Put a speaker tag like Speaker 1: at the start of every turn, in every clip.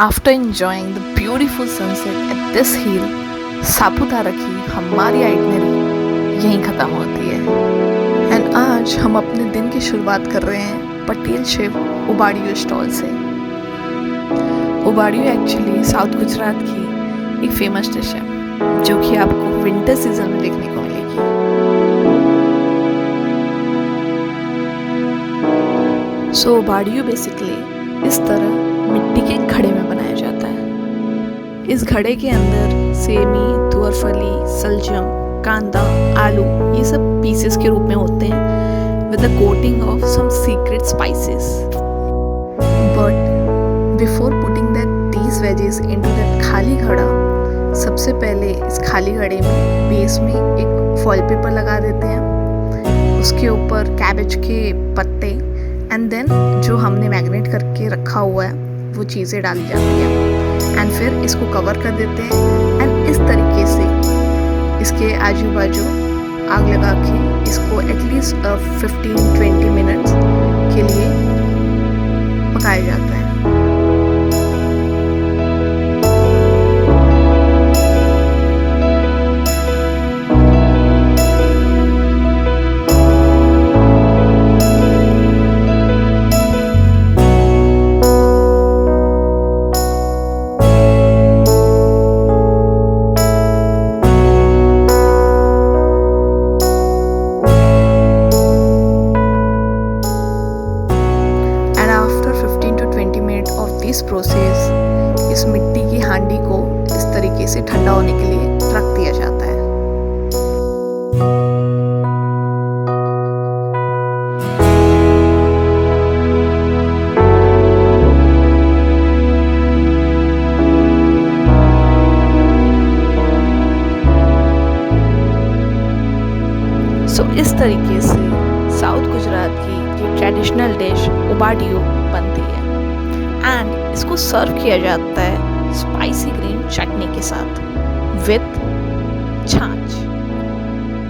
Speaker 1: After enjoying the beautiful sunset at this hill, Saputara की हमारी itinerary यहीं ख़त्म होती है। एंड आज हम अपने दिन की शुरुआत कर रहे हैं पटेल शिव उबाड़ियू स्टॉल से। उबाड़ियू एक्चुअली साउथ गुजरात की एक फेमस डिश है जो कि आपको विंटर सीजन में देखने को मिलेगी। सो उबाड़ियू बेसिकली इस तरह मिट्टी के घड़े में बनाया जाता है। इस घड़े के अंदर सेमी, तुअरफली, सलजम, कांदा, आलू ये सब पीसेस के रूप में होते हैं with a coating of some secret spices. But before putting these wedges into that खाली घड़ा, सबसे पहले इस खाली घड़े में बेस में एक फॉइल पेपर लगा देते हैं, उसके ऊपर कैबेज के पत्ते एंड देन जो हमने मैग्नेट करके रखा हुआ है वो चीज़ें डाली जाती हैं एंड फिर इसको कवर कर देते हैं। एंड इस तरीके से इसके आजू बाजू आग लगा के इसको एटलीस्ट 15-20 मिनट्स के लिए पकाया जाता है। इस प्रोसेस इस मिट्टी की हांडी को इस तरीके से ठंडा होने के लिए रख दिया जाता है। सो इस तरीके से साउथ गुजरात की ये ट्रेडिशनल डिश उबाडियू बनती है एंड इसको सर्व किया जाता है स्पाइसी ग्रीन चटनी के साथ विथ छाछ।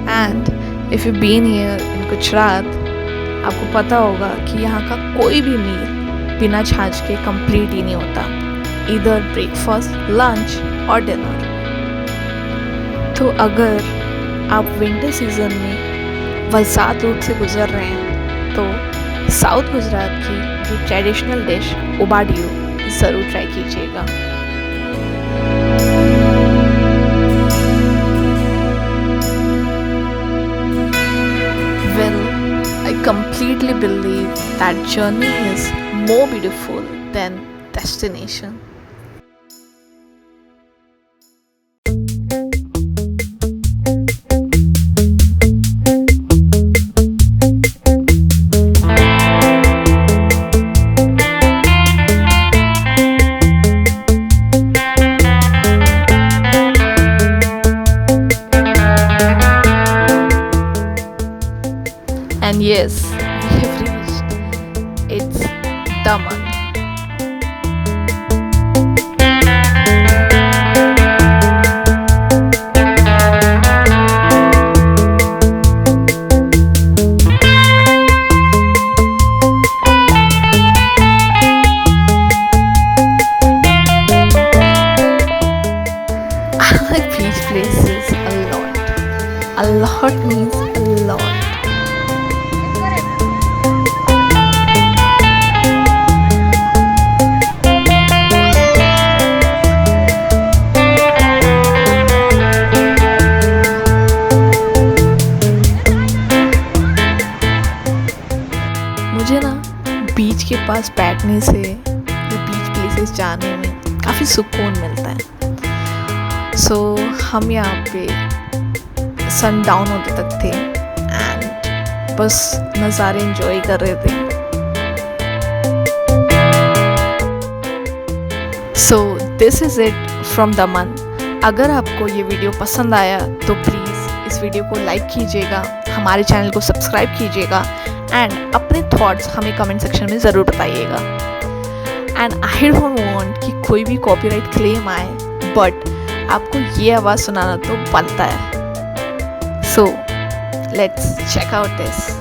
Speaker 1: And if you been here in Gujarat, आपको पता होगा कि यहाँ का कोई भी मील बिना छाछ के कंप्लीट ही नहीं होता, इधर ब्रेकफास्ट, लंच और डिनर। तो अगर आप विंटर सीजन में वलसाड रूट से गुजर रहे हैं तो साउथ गुजरात की जो ट्रेडिशनल डिश उबाडियू ज़रूर ट्राई कीजिएगा। Well, I completely believe that journey is more beautiful than destination. And yes, we have reached. It's Daman. I like beach places a lot. A lot means a lot. मुझे ना बीच के पास बैठने से या बीच places जाने में काफ़ी सुकून मिलता है। सो हम यहाँ पे सन डाउन होते तक थे एंड बस नज़ारे एंजॉय कर रहे थे। So this is it from दमन। अगर आपको ये वीडियो पसंद आया तो प्लीज़ इस वीडियो को लाइक कीजिएगा, हमारे चैनल को सब्सक्राइब कीजिएगा एंड अपने थॉट्स हमें कमेंट सेक्शन में ज़रूर बताइएगा। एंड आई डोंट वांट कि कोई भी कॉपीराइट क्लेम आए, बट आपको ये आवाज़ सुनाना तो बनता है। So let's check out this.